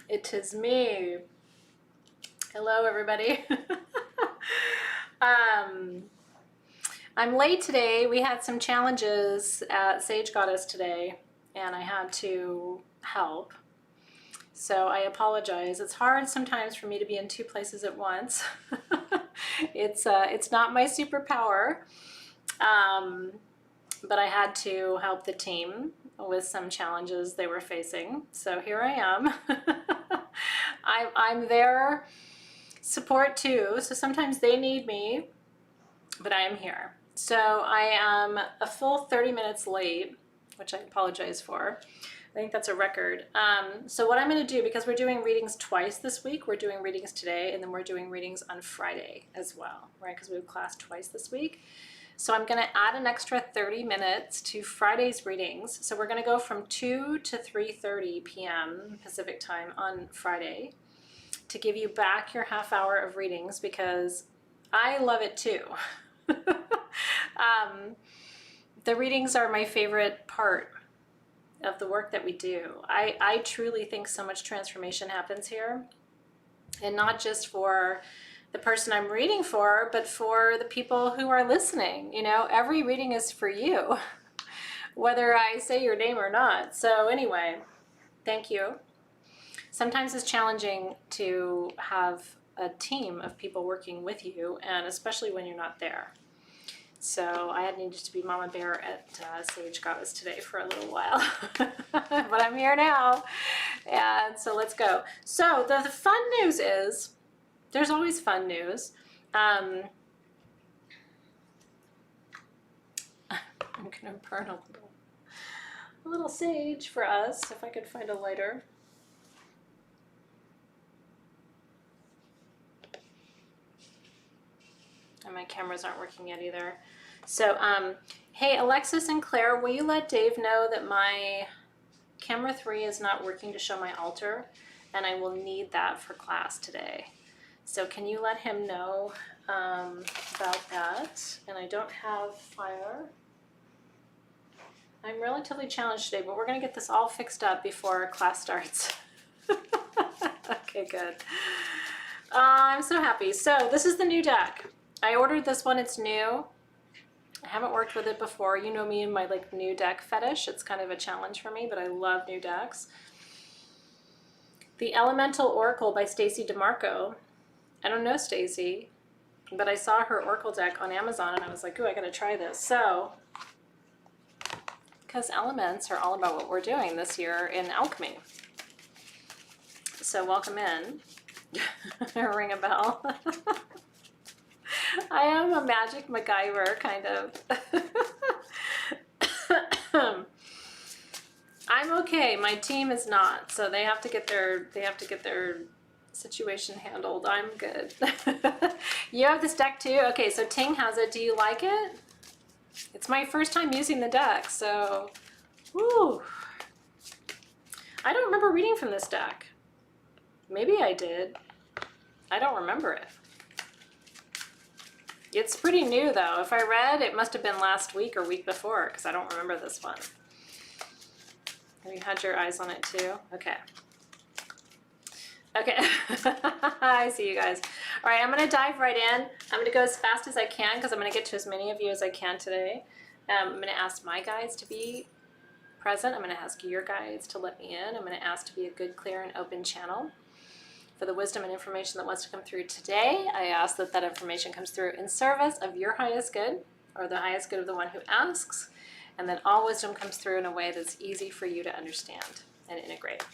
It is me. Hello, everybody. I'm late today. We had some challenges at Sage Goddess today, and I had to help. So I apologize. It's hard sometimes for me to be in two places at once. It's not my superpower, but I had to help the team with some challenges they were facing. So here I am. I'm their support too. So sometimes they need me, but I am here. So I am a full 30 minutes late, which I apologize for. I think that's a record. So what I'm going to do, because we're doing readings twice this week, we're doing readings today, and then we're doing readings on Friday as well, right? Because we have class twice this week. So I'm going to add an extra 30 minutes to Friday's readings. So we're going to go from 2 to 3:30 p.m. Pacific time on Friday to give you back your half hour of readings, because I love it too. The readings are my favorite part of the work that we do. I truly think so much transformation happens here, and not just for the person I'm reading for, but for the people who are listening. You know, every reading is for you, whether I say your name or not. So anyway, thank you. Sometimes it's challenging to have a team of people working with you, and especially when you're not there. So I had needed to be Mama Bear at Sage Goddess today for a little while, but I'm here now, and so let's go. So the fun news is, there's always fun news. I'm gonna burn a little sage for us, if I could find a lighter. And my cameras aren't working yet either. So, hey, Alexis and Claire, will you let Dave know that my camera 3 is not working to show my altar, and I will need that for class today. So can you let him know about that? And I don't have fire. I'm relatively challenged today, but we're gonna get this all fixed up before class starts. Okay, good. I'm so happy. So this is the new deck. I ordered this one, it's new. I haven't worked with it before. You know me and my like new deck fetish. It's kind of a challenge for me, but I love new decks. The Elemental Oracle by Stacey DeMarco. I don't know Stacey, but I saw her Oracle deck on Amazon and I was like, ooh, I gotta try this. So, because elements are all about what we're doing this year in alchemy. So welcome in. Ring a bell. I am a magic MacGyver, kind of. I'm okay. My team is not, so they have to get their situation handled. I'm good. You have this deck too? Okay, so Ting has it. Do you like it? It's my first time using the deck, so woo. I don't remember reading from this deck. Maybe I did. I don't remember it. It's pretty new though. If I read, it must have been last week or week before, because I don't remember this one. Have you had your eyes on it too? Okay. Okay. I see you guys. All right, I'm going to dive right in. I'm going to go as fast as I can because I'm going to get to as many of you as I can today. I'm going to ask my guides to be present. I'm going to ask your guides to let me in. I'm going to ask to be a good, clear, and open channel for the wisdom and information that wants to come through today. I ask that that information comes through in service of your highest good, or the highest good of the one who asks, and then all wisdom comes through in a way that's easy for you to understand and integrate.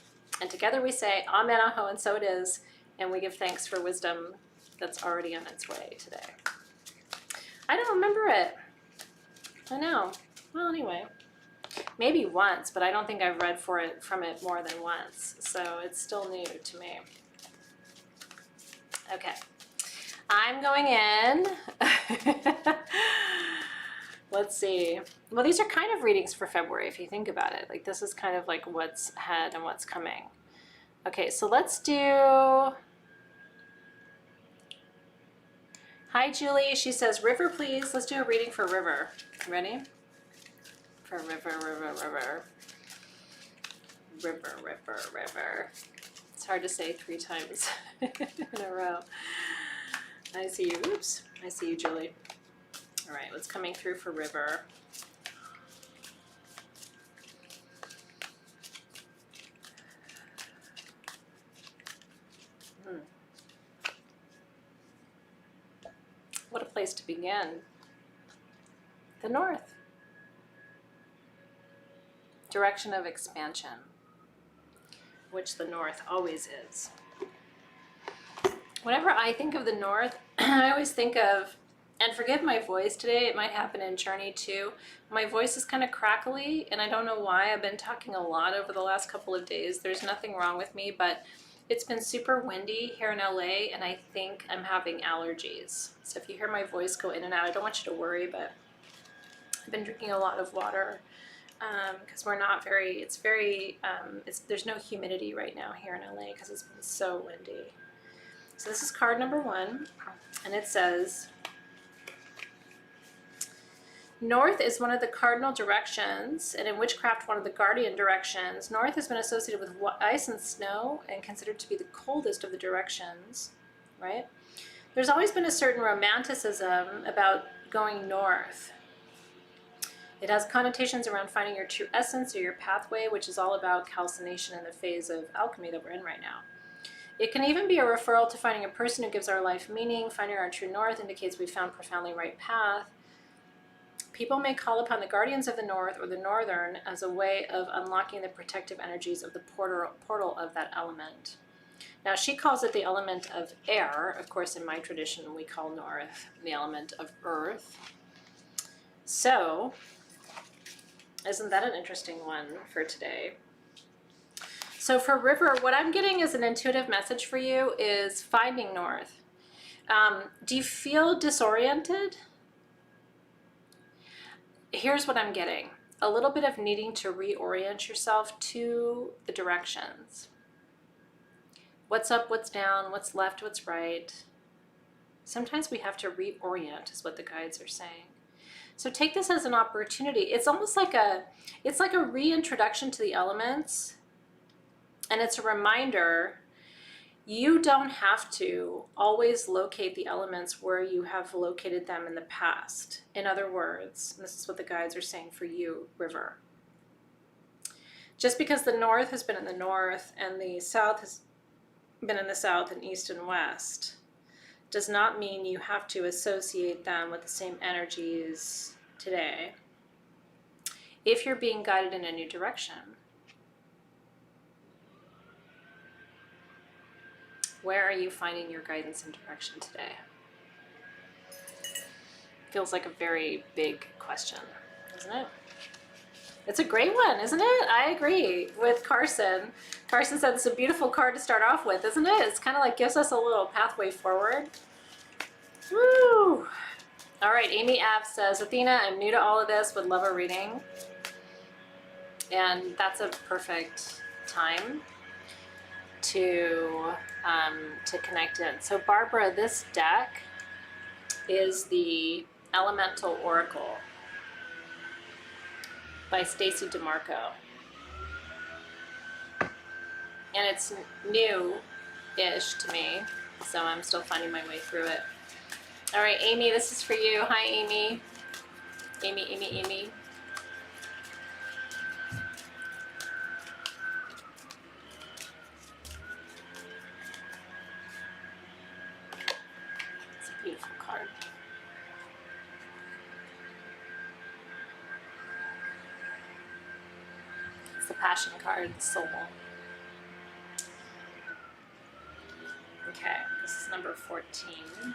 And together we say, Amen, Aho, and so it is, and we give thanks for wisdom that's already on its way today. I don't remember it. I know. Well, anyway, maybe once, but I don't think I've read from it more than once, so it's still new to me. Okay, I'm going in. Let's see. Well, these are kind of readings for February, if you think about it. Like, this is kind of like what's ahead and what's coming. Okay, so let's do... Hi, Julie. She says, River, please. Let's do a reading for River. Ready? For River, River, River. River, River, River. It's hard to say 3 times in a row. I see you. Oops. I see you, Julie. All right, what's coming through for River? What a place to begin. The North. Direction of expansion, which the North always is. Whenever I think of the North, I always think of, and forgive my voice today, it might happen in Journey too. My voice is kind of crackly, and I don't know why. I've been talking a lot over the last couple of days. There's nothing wrong with me, but it's been super windy here in LA, and I think I'm having allergies. So if you hear my voice go in and out, I don't want you to worry, but I've been drinking a lot of water because we're not very, there's no humidity right now here in LA because it's been so windy. So this is card number 1, and it says, North is one of the cardinal directions, and in witchcraft, one of the guardian directions. North has been associated with ice and snow and considered to be the coldest of the directions, right? There's always been a certain romanticism about going north. It has connotations around finding your true essence or your pathway, which is all about calcination in the phase of alchemy that we're in right now. It can even be a referral to finding a person who gives our life meaning. Finding our true north indicates we found profoundly right path. People may call upon the guardians of the North or the Northern as a way of unlocking the protective energies of the portal of that element. Now, she calls it the element of air. Of course, in my tradition, we call North the element of earth. So, isn't that an interesting one for today? So for River, what I'm getting as an intuitive message for you is finding North. Do you feel disoriented? Here's what I'm getting. A little bit of needing to reorient yourself to the directions. What's up, what's down, what's left, what's right. Sometimes we have to reorient, is what the guides are saying. So take this as an opportunity. It's almost like it's like a reintroduction to the elements. And it's a reminder, you don't have to always locate the elements where you have located them in the past. In other words, and this is what the guides are saying for you, River. Just because the North has been in the North and the South has been in the South and East and West does not mean you have to associate them with the same energies today if you're being guided in a new direction. Where are you finding your guidance and direction today? Feels like a very big question, doesn't it? It's a great one, isn't it? I agree with Carson. Carson said it's a beautiful card to start off with, isn't it? It's kind of like gives us a little pathway forward. Woo! All right, Amy Ave says, Athena, I'm new to all of this, would love a reading. And that's a perfect time to connect in. So Barbara, this deck is the Elemental Oracle by Stacey DeMarco. And it's new-ish to me, so I'm still finding my way through it. All right, Amy, this is for you. Hi, Amy. Amy. It's a beautiful card. It's the Passion card, the Soul. Okay, this is number 14.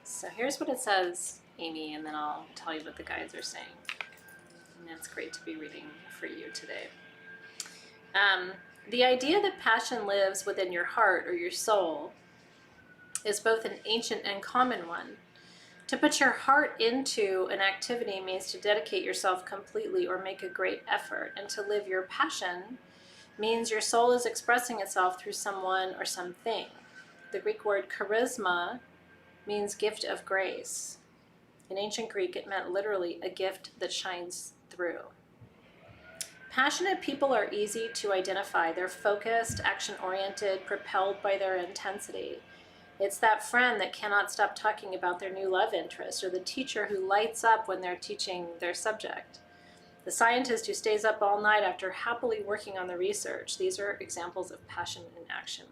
So here's what it says, Amy, and then I'll tell you what the guides are saying. And it's great to be reading for you today. The idea that passion lives within your heart or your soul is both an ancient and common one. To put your heart into an activity means to dedicate yourself completely or make a great effort, and to live your passion means your soul is expressing itself through someone or something. The Greek word charisma means gift of grace. In ancient Greek, it meant literally a gift that shines through. Passionate people are easy to identify. They're focused, action-oriented, propelled by their intensity. It's that friend that cannot stop talking about their new love interest, or the teacher who lights up when they're teaching their subject. The scientist who stays up all night after happily working on the research. These are examples of passion in action.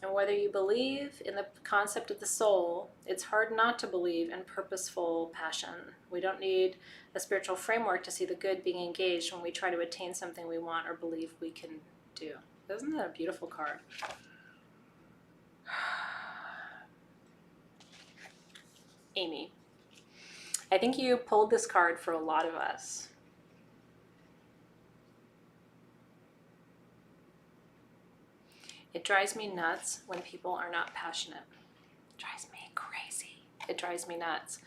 And whether you believe in the concept of the soul, it's hard not to believe in purposeful passion. We don't need a spiritual framework to see the good being engaged when we try to attain something we want or believe we can do. Isn't that a beautiful card? Amy, I think you pulled this card for a lot of us. It drives me nuts when people are not passionate. It drives me crazy. It drives me nuts.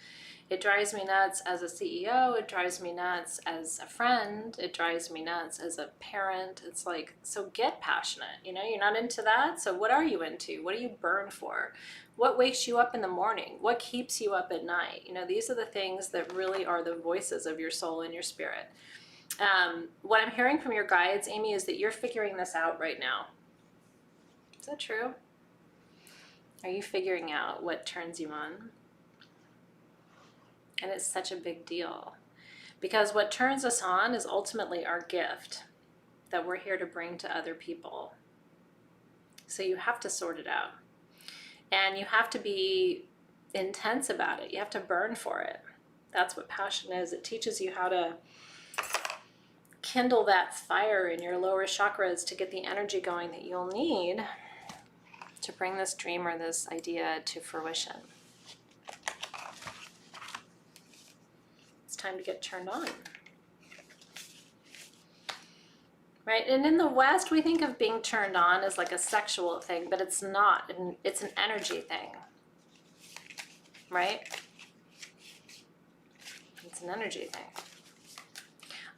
It drives me nuts as a CEO. It drives me nuts as a friend. It drives me nuts as a parent. It's like, so get passionate. You know, you're not into that. So what are you into? What do you burn for? What wakes you up in the morning? What keeps you up at night? You know, these are the things that really are the voices of your soul and your spirit. What I'm hearing from your guides, Amy, is that you're figuring this out right now. Is that true? Are you figuring out what turns you on? And it's such a big deal, because what turns us on is ultimately our gift that we're here to bring to other people. So you have to sort it out, and you have to be intense about it. You have to burn for it. That's what passion is. It teaches you how to kindle that fire in your lower chakras to get the energy going that you'll need to bring this dream or this idea to fruition. It's time to get turned on. Right? And in the West, we think of being turned on as like a sexual thing, but it's not. It's an energy thing. Right? It's an energy thing.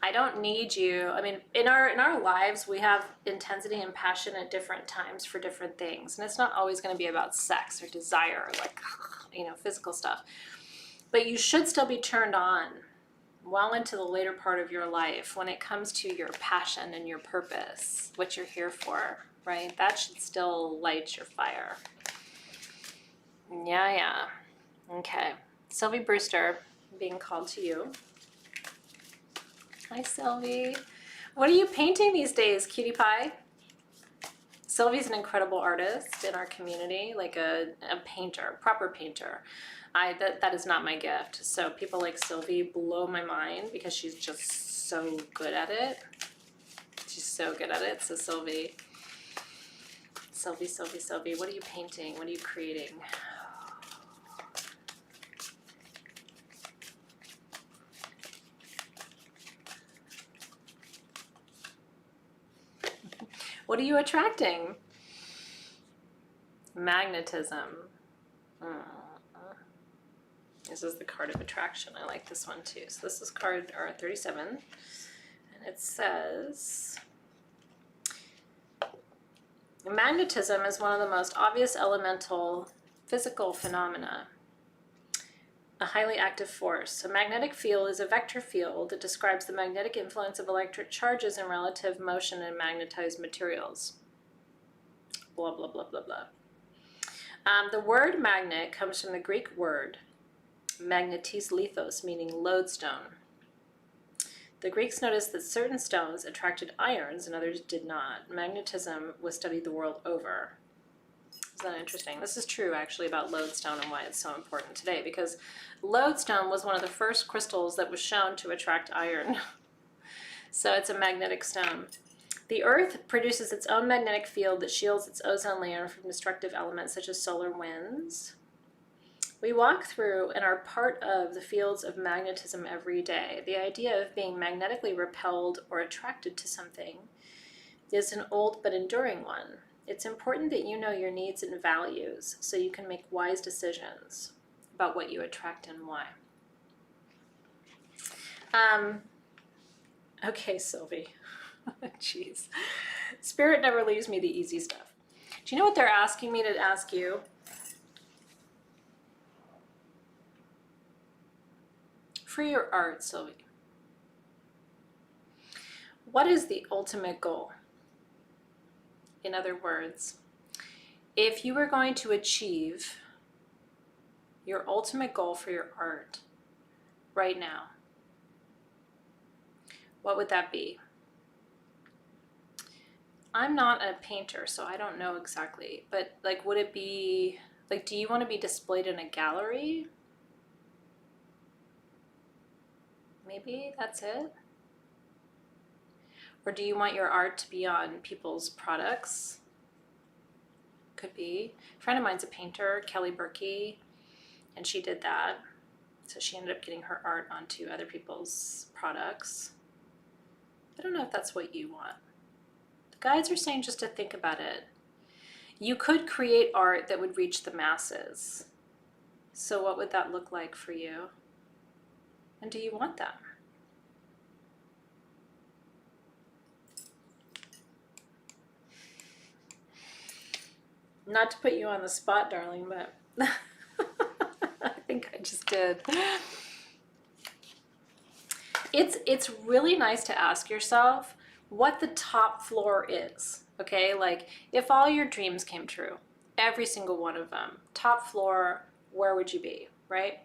I don't need you. I mean, in our lives, we have intensity and passion at different times for different things. And it's not always going to be about sex or desire or like, you know, physical stuff. But you should still be turned on well into the later part of your life when it comes to your passion and your purpose, what you're here for, right? That should still light your fire. Yeah. Okay. Sylvie Brewster, being called to you. Hi, Sylvie. What are you painting these days, cutie pie? Sylvie's an incredible artist in our community, like a painter, proper painter. That is not my gift. So people like Sylvie blow my mind because she's just so good at it. She's so good at it. So Sylvie, what are you painting? What are you creating? What are you attracting? Magnetism. This is the card of attraction. I like this one too. So this is card 37. And it says, magnetism is one of the most obvious elemental physical phenomena. A highly active force. A magnetic field is a vector field that describes the magnetic influence of electric charges in relative motion in magnetized materials. Blah, blah, blah, blah, blah. The word magnet comes from the Greek word magnetis lithos, meaning lodestone. The Greeks noticed that certain stones attracted irons and others did not. Magnetism was studied the world over. Isn't that interesting? This is true actually about lodestone and why it's so important today, because lodestone was one of the first crystals that was shown to attract iron. So it's a magnetic stone. The Earth produces its own magnetic field that shields its ozone layer from destructive elements such as solar winds. We walk through and are part of the fields of magnetism every day. The idea of being magnetically repelled or attracted to something is an old but enduring one. It's important that you know your needs and values so you can make wise decisions about what you attract and why. Okay, Sylvie. Jeez. Spirit never leaves me the easy stuff. Do you know what they're asking me to ask you? for your art, Sylvie, what is the ultimate goal? In other words, if you were going to achieve your ultimate goal for your art right now, what would that be? I'm not a painter, so I don't know exactly, but like, would it be, like, do you want to be displayed in a gallery? Maybe that's it? Or do you want your art to be on people's products? Could be. A friend of mine's a painter, Kelly Berkey, and she did that. So she ended up getting her art onto other people's products. I don't know if that's what you want. The guides are saying just to think about it. You could create art that would reach the masses. So what would that look like for you? And do you want that? Not to put you on the spot, darling, but I think I just did. It's really nice to ask yourself what the top floor is, okay? Like, if all your dreams came true, every single one of them, top floor, where would you be, right?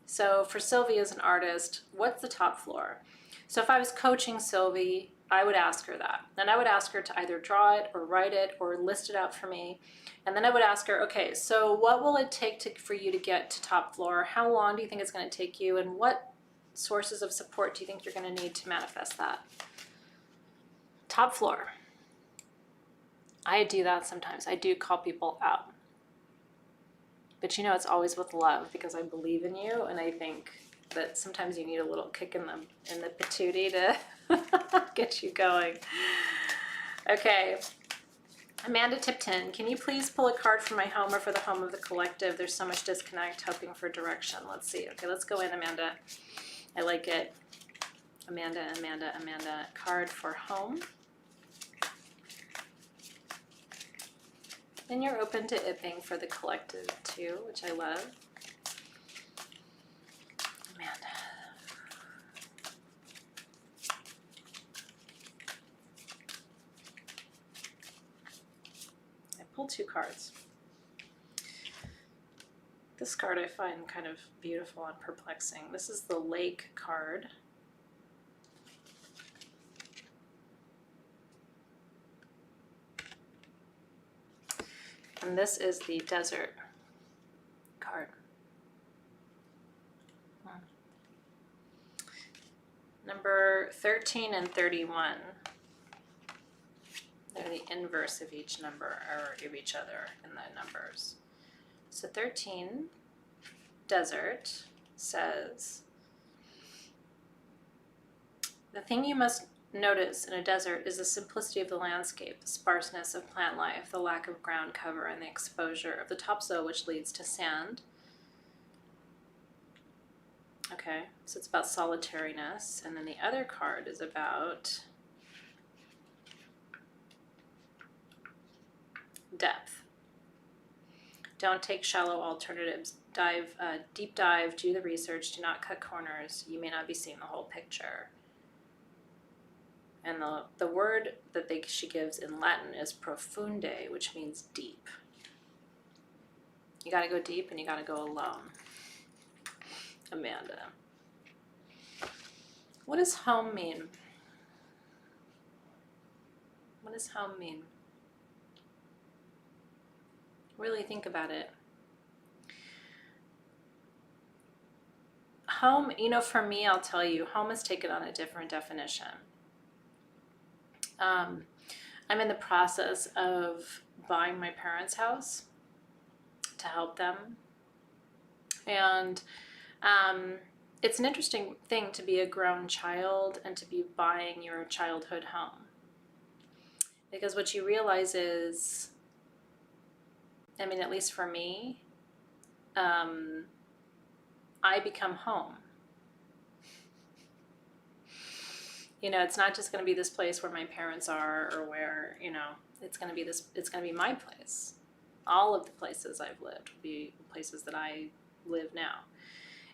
So for Sylvie as an artist, what's the top floor? So if I was coaching Sylvie, I would ask her that. And I would ask her to either draw it or write it or list it out for me. And then I would ask her, okay, so what will it take for you to get to top floor? How long do you think it's going to take you? And what sources of support do you think you're going to need to manifest that? Top floor. I do that sometimes. I do call people out. But you know, it's always with love because I believe in you, and I think that sometimes you need a little kick in the patootie to get you going. Okay. Amanda Tipton, can you please pull a card for my home or for the home of the collective? There's so much disconnect, hoping for direction. Let's see. Okay, let's go in, Amanda. I like it. Amanda. Card for home. And you're open to it being for the collective too, which I love. Amanda. I pulled 2 cards. This card I find kind of beautiful and perplexing. This is the Lake card. And this is the Desert card. Number 13 and 31. They're the inverse of each number, or of each other in the numbers. So 13, Desert, says, the thing you must notice in a desert is the simplicity of the landscape, the sparseness of plant life, the lack of ground cover, and the exposure of the topsoil which leads to sand. Okay, so it's about solitariness. And then the other card is about depth. Don't take shallow alternatives. Deep dive, do the research, do not cut corners. You may not be seeing the whole picture. And the word that she gives in Latin is profunde, which means deep. You gotta go deep and you gotta go alone. Amanda. What does home mean? What does home mean? Really think about it. Home, you know, for me, I'll tell you, home has taken on a different definition. I'm in the process of buying my parents' house to help them. And it's an interesting thing to be a grown child and to be buying your childhood home. Because what you realize is, I mean, at least for me, I become home. You know, it's not just going to be this place where my parents are or where, you know, it's going to be my place. All of the places I've lived will be places that I live now.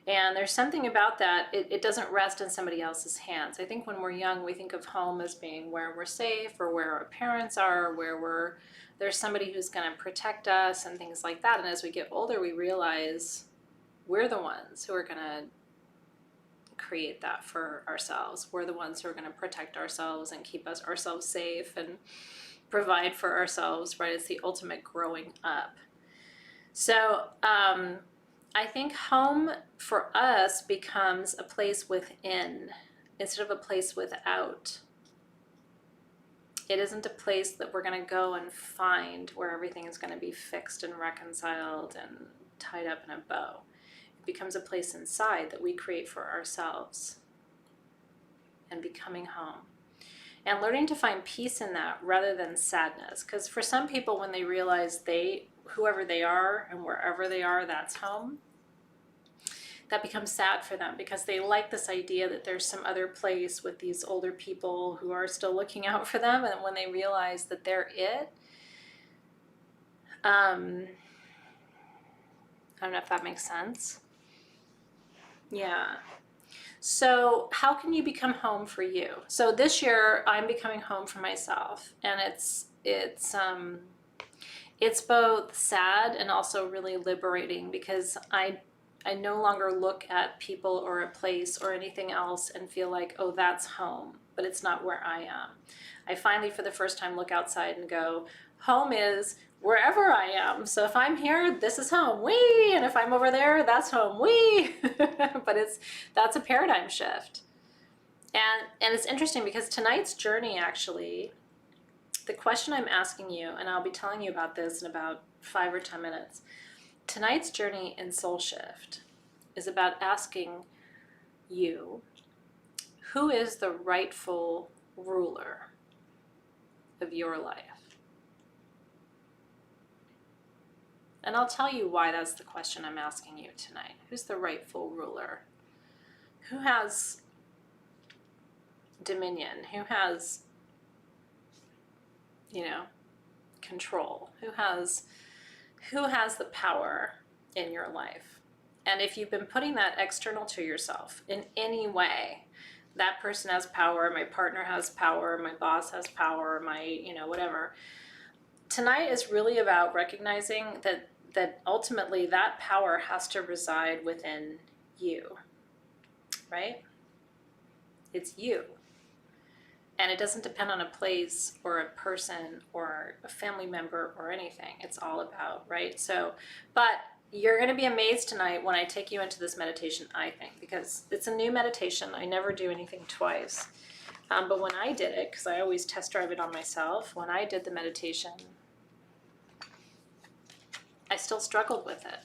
And there's something about that, it doesn't rest in somebody else's hands. I think when we're young, we think of home as being where we're safe or where our parents are, where there's somebody who's going to protect us and things like that. And as we get older, we realize we're the ones who are going to create that for ourselves. We're the ones who are going to protect ourselves and keep ourselves safe and provide for ourselves, right? It's the ultimate growing up. So I think home for us becomes a place within instead of a place without. It isn't a place that we're going to go and find where everything is going to be fixed and reconciled and tied up in a bow. It becomes a place inside that we create for ourselves and becoming home. And learning to find peace in that rather than sadness. Because for some people, when they realize whoever they are and wherever they are, that's home, that becomes sad for them because they like this idea that there's some other place with these older people who are still looking out for them. And when they realize that they're it, I don't know if that makes sense. Yeah. So how can you become home for you? So this year I'm becoming home for myself, and it's both sad and also really liberating because I no longer look at people or a place or anything else and feel like, oh, that's home, but it's not where I am. I finally, for the first time, look outside and go, home is wherever I am. So if I'm here, this is home, wee, and if I'm over there, that's home, wee. But that's a paradigm shift. And it's interesting because tonight's journey, actually, the question I'm asking you, and I'll be telling you about this in about 5 or 10 minutes, tonight's journey in Soul Shift is about asking you, who is the rightful ruler of your life? And I'll tell you why that's the question I'm asking you tonight. Who's the rightful ruler? Who has dominion? Who has, control? Who has the power in your life? And if you've been putting that external to yourself in any way, that person has power, my partner has power, my boss has power, my, whatever. Tonight is really about recognizing that ultimately that power has to reside within you, right? It's you. And it doesn't depend on a place or a person or a family member or anything. It's all about, right? So, but you're going to be amazed tonight when I take you into this meditation, I think, because it's a new meditation. I never do anything twice. But when I did it, because I always test drive it on myself, when I did the meditation, I still struggled with it.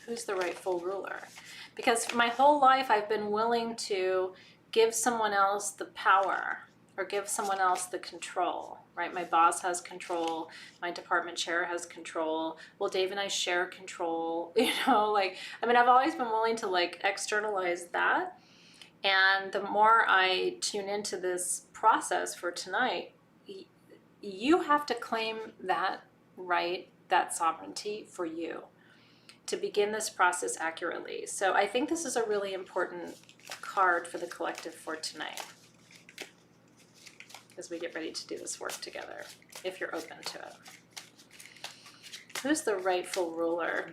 Who's the rightful ruler? Because my whole life I've been willing to give someone else the power or give someone else the control, right? My boss has control, my department chair has control. Well, Dave and I share control, I've always been willing to externalize that. And the more I tune into this process for tonight, you have to claim that right, that sovereignty for you to begin this process accurately. So I think this is a really important card for the collective for tonight as we get ready to do this work together, if you're open to it. Who's the rightful ruler?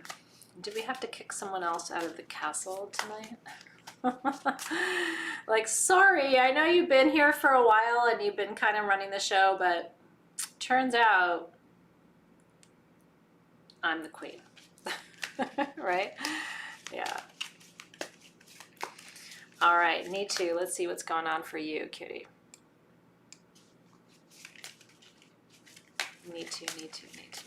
Do we have to kick someone else out of the castle tonight? Sorry, I know you've been here for a while and you've been kind of running the show, but turns out I'm the queen. Right? Yeah. All right, me too. Let's see what's going on for you, cutie. Me too, me too, me too.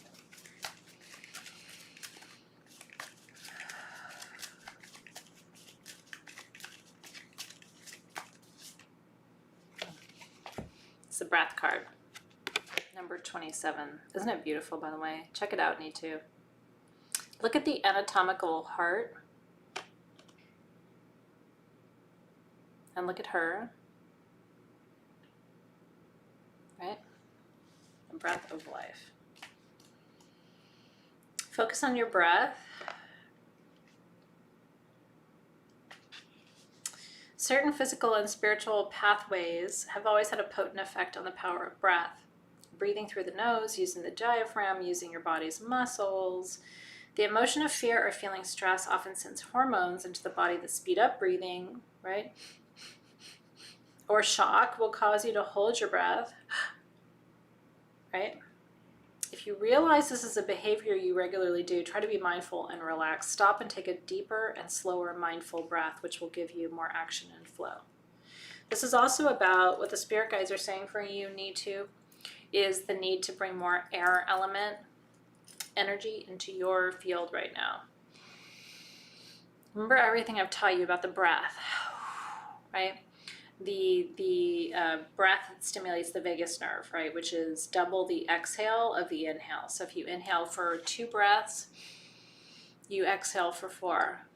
It's the breath card, number 27. Isn't it beautiful, by the way? Check it out, need to. Look at the anatomical heart. And look at her. Right? The breath of life. Focus on your breath. Certain physical and spiritual pathways have always had a potent effect on the power of breath. Breathing through the nose, using the diaphragm, using your body's muscles. The emotion of fear or feeling stress often sends hormones into the body that speed up breathing, right? Or shock will cause you to hold your breath, right? If you realize this is a behavior you regularly do, try to be mindful and relax. Stop and take a deeper and slower mindful breath, which will give you more action and flow. This is also about what the spirit guides are saying for you is the need to bring more air element energy into your field right now. Remember everything I've taught you about the breath, right? The breath stimulates the vagus nerve, right, which is double the exhale of the inhale. So if you inhale for 2 breaths, you exhale for 4.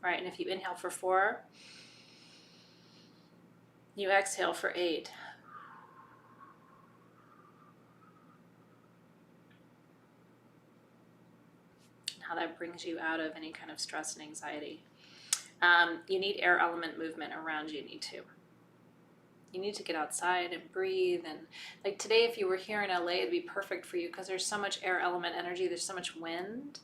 Right, and if you inhale for 4, you exhale for 8. How that brings you out of any kind of stress and anxiety. You need air element movement around you. You need to get outside and breathe. And like today, if you were here in LA, it'd be perfect for you because there's so much air element energy. There's so much wind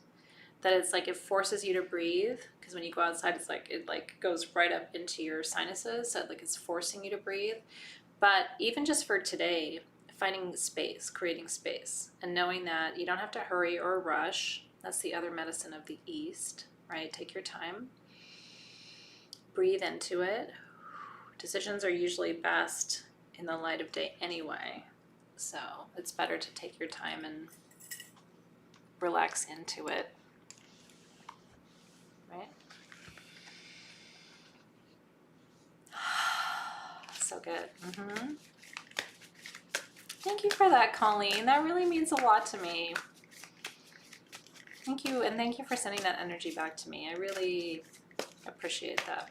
that it's like it forces you to breathe. Because when you go outside, it's like it goes right up into your sinuses. So like it's forcing you to breathe. But even just for today, finding space, creating space, and knowing that you don't have to hurry or rush. That's the other medicine of the East, right? Take your time. Breathe into it. Decisions are usually best in the light of day anyway. So it's better to take your time and relax into it, right? So good. Thank you for that, Colleen. That really means a lot to me. Thank you, and thank you for sending that energy back to me. I really appreciate that.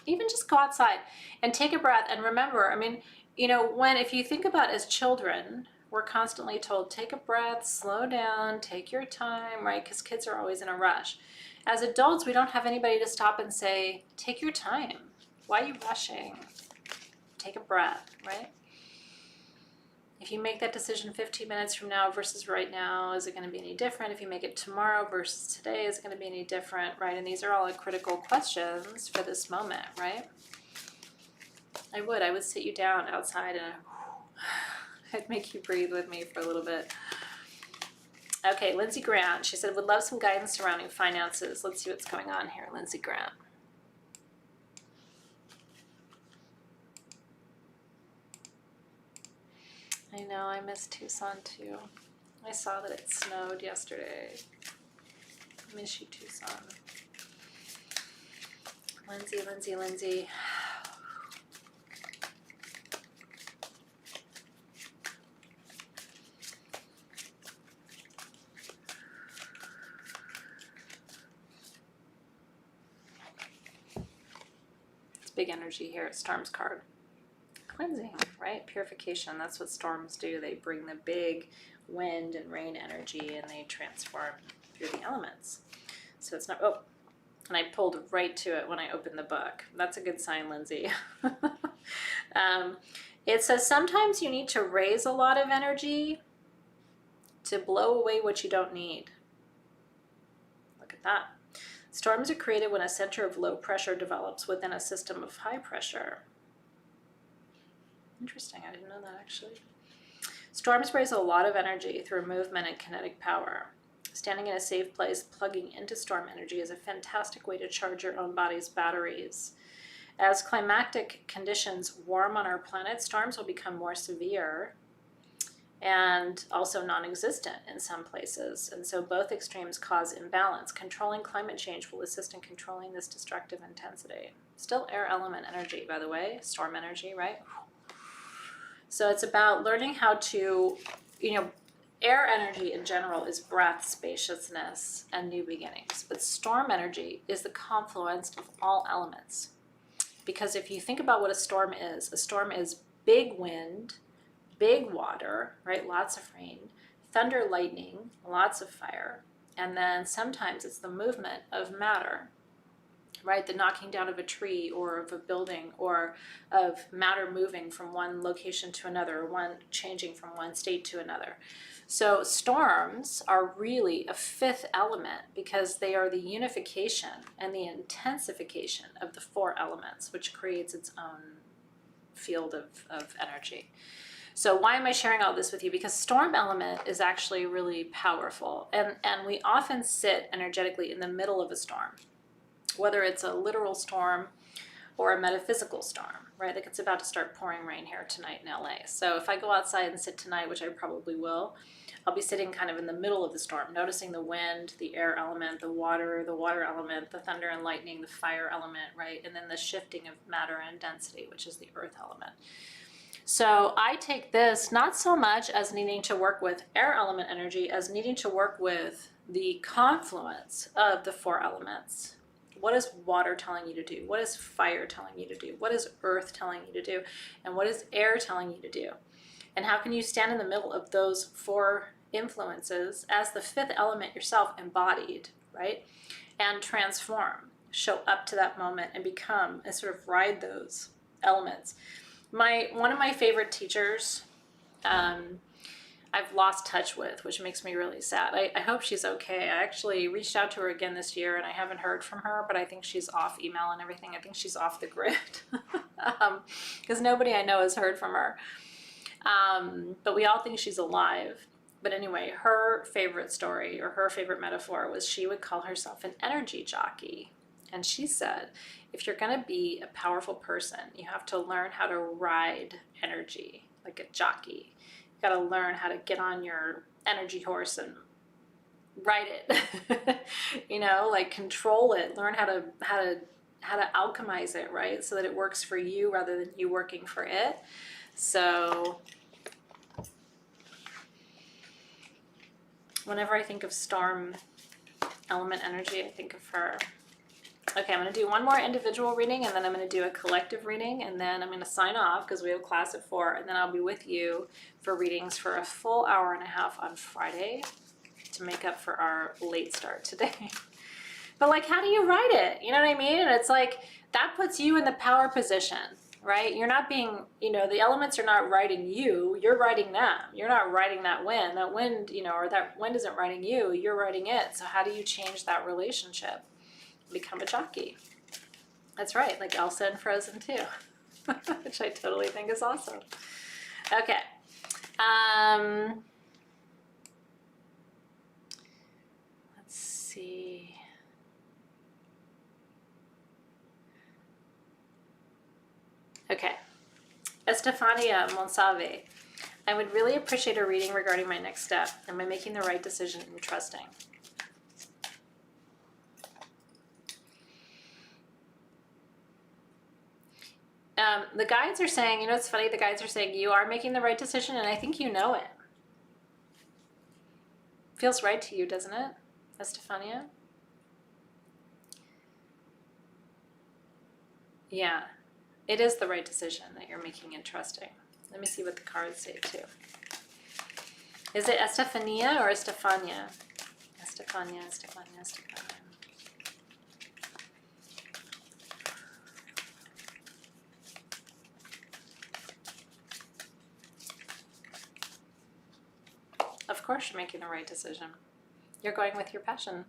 Even just go outside and take a breath and remember, I mean, if you think about as children, we're constantly told, take a breath, slow down, take your time, right? Because kids are always in a rush. As adults, we don't have anybody to stop and say, take your time. Why are you rushing? Take a breath, right? If you make that decision 15 minutes from now versus right now, is it going to be any different? If you make it tomorrow versus today, is it going to be any different, right? And these are all critical questions for this moment, right? I would sit you down outside and I'd make you breathe with me for a little bit. Okay, Lindsay Grant, she said, would love some guidance surrounding finances. Let's see what's going on here, Lindsay Grant. I know, I miss Tucson too. I saw that it snowed yesterday. I miss you, Tucson. Lindsay. It's big energy here at Storm's card. Cleansing, right? Purification. That's what storms do. They bring the big wind and rain energy and they transform through the elements. So it's not, and I pulled right to it when I opened the book. That's a good sign, Lindsay. It says sometimes you need to raise a lot of energy to blow away what you don't need. Look at that. Storms are created when a center of low pressure develops within a system of high pressure. Interesting, I didn't know that actually. Storms raise a lot of energy through movement and kinetic power. Standing in a safe place, plugging into storm energy is a fantastic way to charge your own body's batteries. As climatic conditions warm on our planet, storms will become more severe and also non-existent in some places. And so both extremes cause imbalance. Controlling climate change will assist in controlling this destructive intensity. Still air element energy, by the way, storm energy, right? So it's about learning how to, air energy in general is breath, spaciousness, and new beginnings. But storm energy is the confluence of all elements. Because if you think about what a storm is big wind, big water, right? Lots of rain, thunder, lightning, lots of fire. And then sometimes it's the movement of matter. right? The knocking down of a tree or of a building or of matter moving from one location to another, or one changing from one state to another. So storms are really a fifth element because they are the unification and the intensification of the four elements, which creates its own field of energy. So why am I sharing all this with you? Because storm element is actually really powerful. And we often sit energetically in the middle of a storm, whether it's a literal storm or a metaphysical storm, right? Like it's about to start pouring rain here tonight in LA. So if I go outside and sit tonight, which I probably will, I'll be sitting kind of in the middle of the storm, noticing the wind, the air element, the water element, the thunder and lightning, the fire element, right? And then the shifting of matter and density, which is the earth element. So I take this not so much as needing to work with air element energy as needing to work with the confluence of the four elements. What is water telling you to do? What is fire telling you to do? What is earth telling you to do? And what is air telling you to do? And how can you stand in the middle of those four influences as the fifth element yourself embodied, right? And transform, show up to that moment and become and sort of ride those elements. One of my favorite teachers, I've lost touch with, which makes me really sad. I hope she's okay. I actually reached out to her again this year and I haven't heard from her, but I think she's off email and everything. I think she's off the grid because nobody I know has heard from her. But we all think she's alive. But anyway, her favorite story or her favorite metaphor was she would call herself an energy jockey. And she said, if you're going to be a powerful person, you have to learn how to ride energy like a jockey. You got to learn how to get on your energy horse and ride it. You know, like control it. Learn how to alchemize it, right? So that it works for you rather than you working for it. So whenever I think of storm element energy, I think of her. Okay, I'm going to do one more individual reading and then I'm going to do a collective reading and then I'm going to sign off because we have class at 4 and then I'll be with you for readings for a full hour and a half on Friday to make up for our late start today. But like, how do you write it? You know what I mean? And it's like, that puts you in the power position, right? You're not being, the elements are not writing you, you're writing them. You're not writing that wind. That wind, or that wind isn't writing you, you're writing it. So how do you change that relationship? Become a jockey. That's right, like Elsa in Frozen 2, which I totally think is awesome. Okay. Let's see. Okay. Estefania Monsalve. I would really appreciate a reading regarding my next step. Am I making the right decision in trusting? The guides are saying, it's funny, the guides are saying you are making the right decision and I think you know it. Feels right to you, doesn't it, Estefania? Yeah, it is the right decision that you're making and trusting. Let me see what the cards say too. Is it Estefania or Estefania? Estefania. Of course you're making the right decision. You're going with your passion.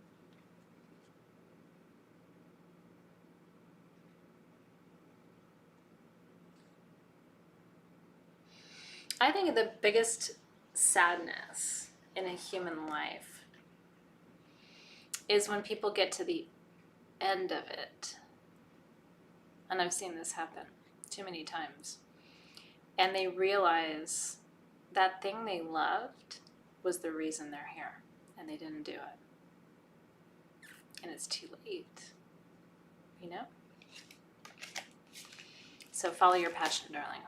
I think the biggest sadness in a human life is when people get to the end of it. And I've seen this happen too many times. And they realize that thing they loved was the reason they're here, and they didn't do it. And it's too late, So follow your passion, darling.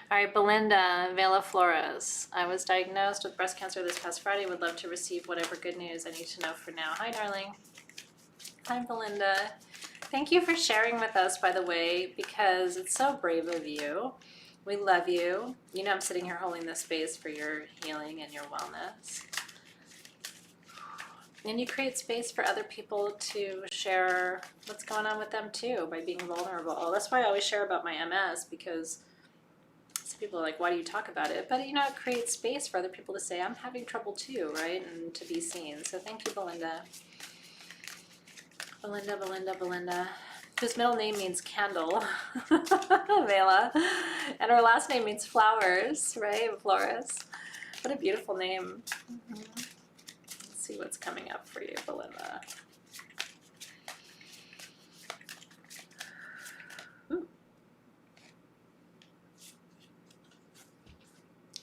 All right, Belinda Vela Flores. I was diagnosed with breast cancer this past Friday. Would love to receive whatever good news I need to know for now. Hi, darling. Hi, Belinda. Thank you for sharing with us, by the way, because it's so brave of you. We love you. I'm sitting here holding this space for your healing and your wellness. And you create space for other people to share what's going on with them too by being vulnerable. That's why I always share about my MS, because some people are like, why do you talk about it? But it creates space for other people to say, I'm having trouble too, right? And to be seen. So thank you, Belinda. Belinda, whose middle name means candle, Vela, and her last name means flowers, right? Flores. What a beautiful name. Let's see what's coming up for you, Belinda.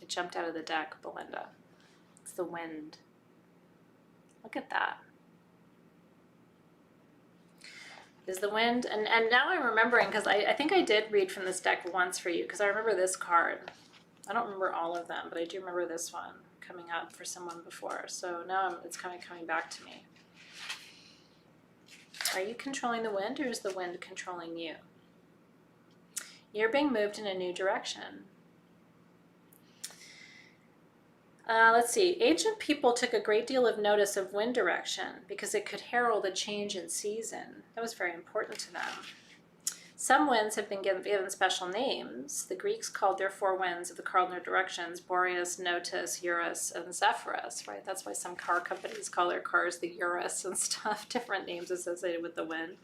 It jumped out of the deck, Belinda. It's the wind. Look at that. Is the wind, and now I'm remembering, because I think I did read from this deck once for you, because I remember this card. I don't remember all of them, but I do remember this one coming up for someone before. So now it's kind of coming back to me. Are you controlling the wind, or is the wind controlling you? You're being moved in a new direction. Let's see. Ancient people took a great deal of notice of wind direction because it could herald a change in season. That was very important to them. Some winds have been given special names. The Greeks called their four winds of the cardinal directions Boreas, Notus, Eurus, and Zephyrus, right? That's why some car companies call their cars the Eurus and stuff, different names associated with the wind.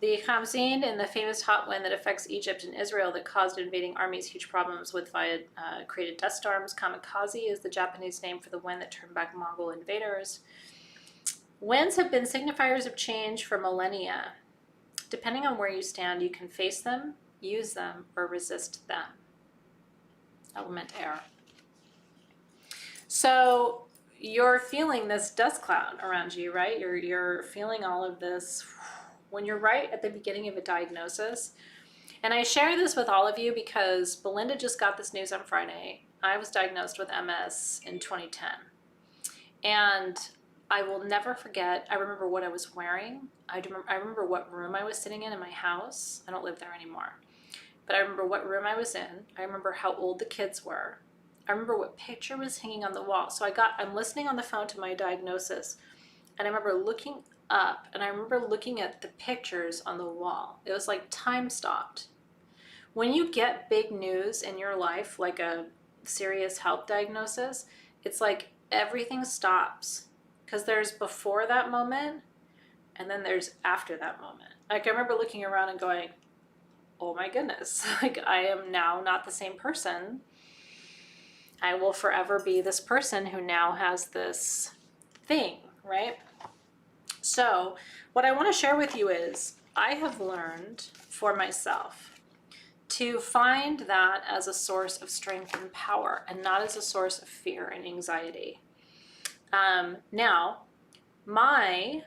The Khamsin, and the famous hot wind that affects Egypt and Israel that caused invading armies huge problems with created dust storms. Kamikaze is the Japanese name for the wind that turned back Mongol invaders. Winds have been signifiers of change for millennia. Depending on where you stand, you can face them, use them, or resist them. Element air. So you're feeling this dust cloud around you, right? You're feeling all of this when you're right at the beginning of a diagnosis. And I share this with all of you because Belinda just got this news on Friday. I was diagnosed with MS in 2010. And I will never forget, I remember what I was wearing. I remember what room I was sitting in my house. I don't live there anymore. But I remember what room I was in. I remember how old the kids were. I remember what picture was hanging on the wall. So I'm listening on the phone to my diagnosis. And I remember looking up, and I remember looking at the pictures on the wall. It was like time stopped. When you get big news in your life, like a serious health diagnosis, it's like everything stops, because there's before that moment and then there's after that moment. Like I remember looking around and going, oh my goodness, like I am now not the same person. I will forever be this person who now has this thing, right? So what I want to share with you is I have learned for myself to find that as a source of strength and power and not as a source of fear and anxiety. Now, my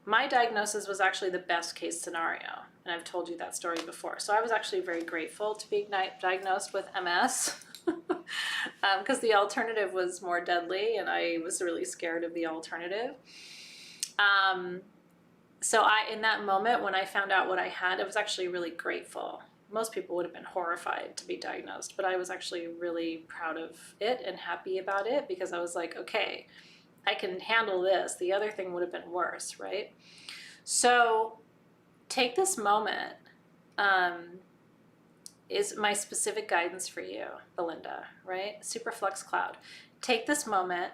diagnosis was actually the best case scenario, and I've told you that story before. So I was actually very grateful to be diagnosed with MS because the alternative was more deadly, and I was really scared of the alternative. So in that moment when I found out what I had, I was actually really grateful. Most people would have been horrified to be diagnosed, but I was actually really proud of it and happy about it because I was like, okay, I can handle this. The other thing would have been worse, right? So take this moment, is my specific guidance for you, Belinda, right? Superflux Cloud. Take this moment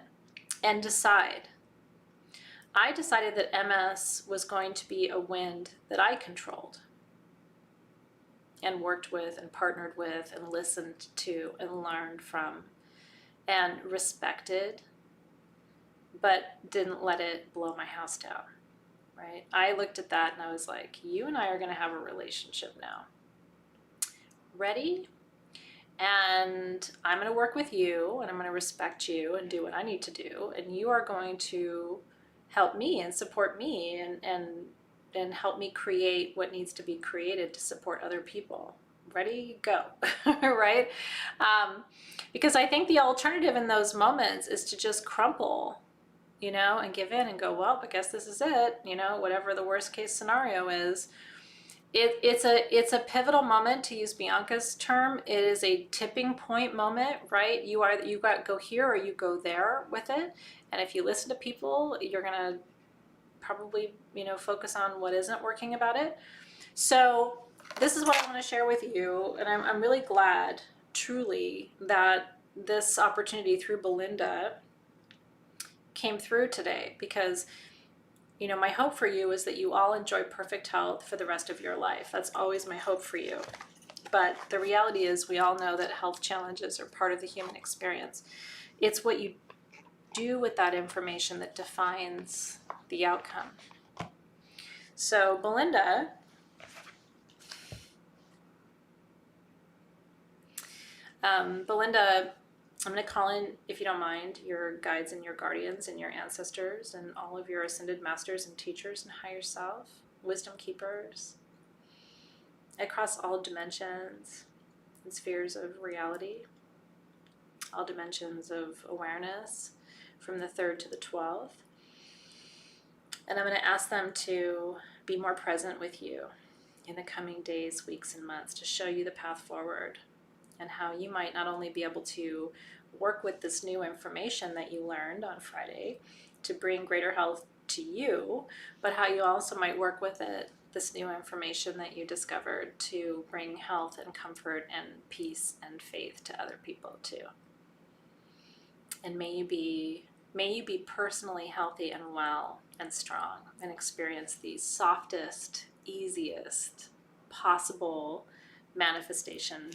and decide. I decided that MS was going to be a wind that I controlled and worked with and partnered with and listened to and learned from and respected, but didn't let it blow my house down, right? I looked at that and I was like, you and I are going to have a relationship now. Ready? And I'm going to work with you and I'm going to respect you and do what I need to do. And you are going to help me and support me and help me create what needs to be created to support other people. Ready? Go. Right? Because I think the alternative in those moments is to just crumple, and give in and go, well, I guess this is it, whatever the worst case scenario is. It's a pivotal moment, to use Bianca's term. It is a tipping point moment, right? You got to go here or you go there with it. And if you listen to people, you're going to probably, focus on what isn't working about it. So this is what I want to share with you. And I'm really glad, truly, that this opportunity through Belinda came through today, because my hope for you is that you all enjoy perfect health for the rest of your life. That's always my hope for you. But the reality is, we all know that health challenges are part of the human experience. It's what you do with that information that defines the outcome. So Belinda, I'm going to call in, if you don't mind, your guides and your guardians and your ancestors and all of your ascended masters and teachers and higher self, wisdom keepers, across all dimensions and spheres of reality, all dimensions of awareness, from the 3rd to the 12th. And I'm going to ask them to be more present with you in the coming days, weeks, and months, to show you the path forward and how you might not only be able to work with this new information that you learned on Friday to bring greater health to you, but how you also might work with this new information that you discovered to bring health and comfort and peace and faith to other people too. And may you be personally healthy and well and strong, and experience the softest, easiest possible manifestation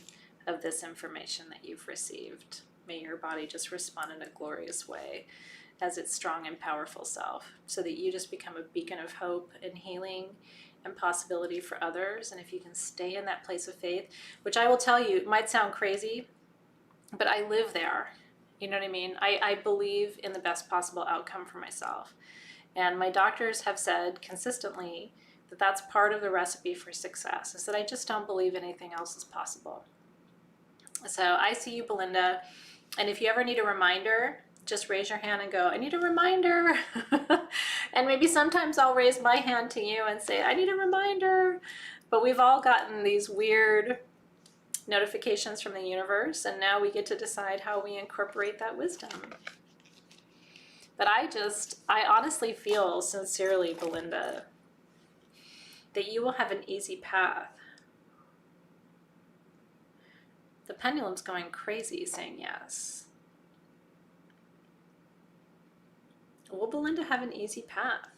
of this information that you've received. May your body just respond in a glorious way as its strong and powerful self, so that you just become a beacon of hope and healing and possibility for others. And if you can stay in that place of faith, which I will tell you, it might sound crazy, but I live there. You know what I mean? I believe in the best possible outcome for myself. And my doctors have said consistently that that's part of the recipe for success, is that I just don't believe anything else is possible. So I see you, Belinda. And if you ever need a reminder, just raise your hand and go, I need a reminder. And maybe sometimes I'll raise my hand to you and say, I need a reminder. But we've all gotten these weird notifications from the universe, and now we get to decide how we incorporate that wisdom. But I honestly feel sincerely, Belinda, that you will have an easy path. The pendulum's going crazy saying yes. Will Belinda have an easy path?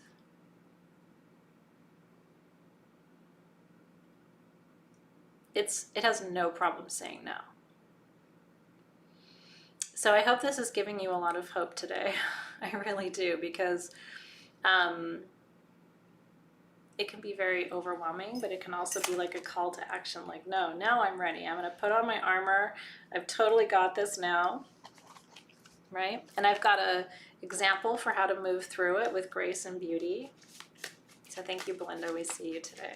It has no problem saying no. So I hope this is giving you a lot of hope today. I really do, because it can be very overwhelming, but it can also be like a call to action, like, no, now I'm ready. I'm going to put on my armor. I've totally got this now, right? And I've got an example for how to move through it with grace and beauty. So thank you, Belinda. We see you today.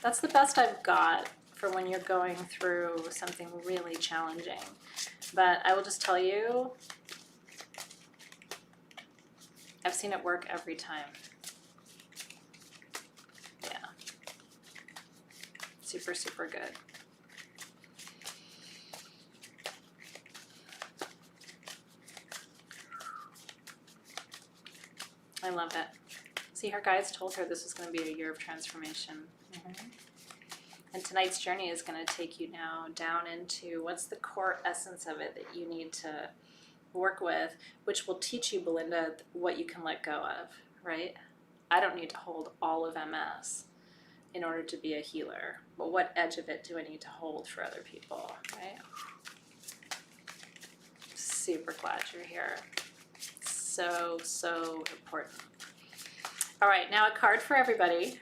That's the best I've got for when you're going through something really challenging. But I will just tell you, I've seen it work every time. Yeah. Super, super good. I love it. See, her guides told her this was going to be a year of transformation. Mm-hmm. And tonight's journey is going to take you now down into what's the core essence of it that you need to work with, which will teach you, Belinda, what you can let go of, right? I don't need to hold all of MS in order to be a healer, but what edge of it do I need to hold for other people, right? Super glad you're here. So, so important. All right, now a card for everybody.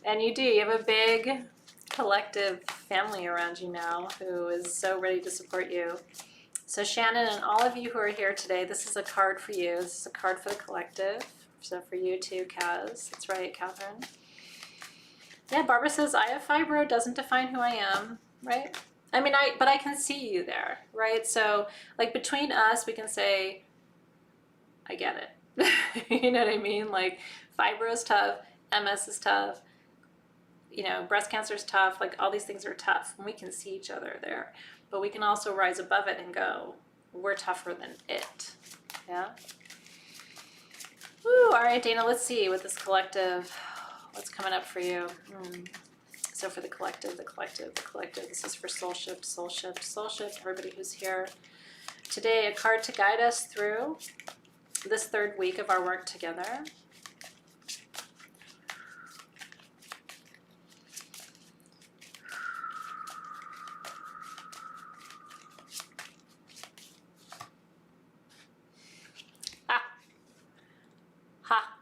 And you have a big collective family around you now who is so ready to support you. So Shannon and all of you who are here today, this is a card for you. This is a card for the collective. So for you too, Kaz. That's right, Catherine. Yeah, Barbara says, I have fibro, doesn't define who I am, right? I mean, but I can see you there, right? So like between us, we can say, I get it. You know what I mean? Like fibro is tough, MS is tough, you know, breast cancer is tough, like all these things are tough, and we can see each other there. but we can also rise above it and go, we're tougher than it. Yeah? Woo, all right, Dana, let's see with this collective, what's coming up for you. So for the collective, this is for soul shift, everybody who's here. Today, a card to guide us through this third week of our work together. Ha!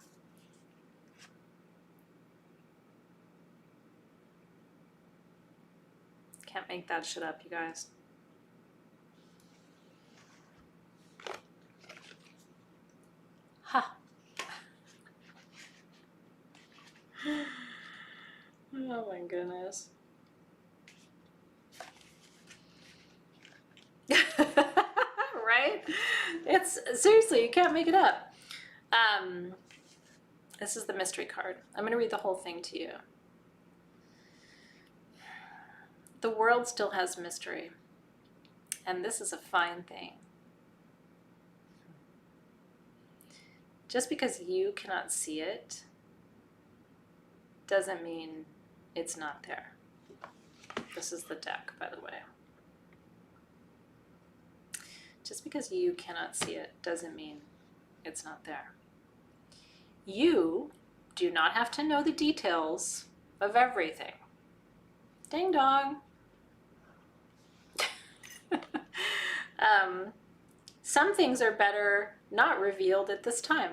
Can't make that shit up, you guys. Ha! Oh my goodness. Right? It's seriously, you can't make it up. This is the mystery card. I'm going to read the whole thing to you. The world still has mystery, and this is a fine thing. Just because you cannot see it doesn't mean it's not there. This is the deck, by the way. Just because you cannot see it doesn't mean it's not there. You do not have to know the details of everything. Ding dong. Some things are better not revealed at this time.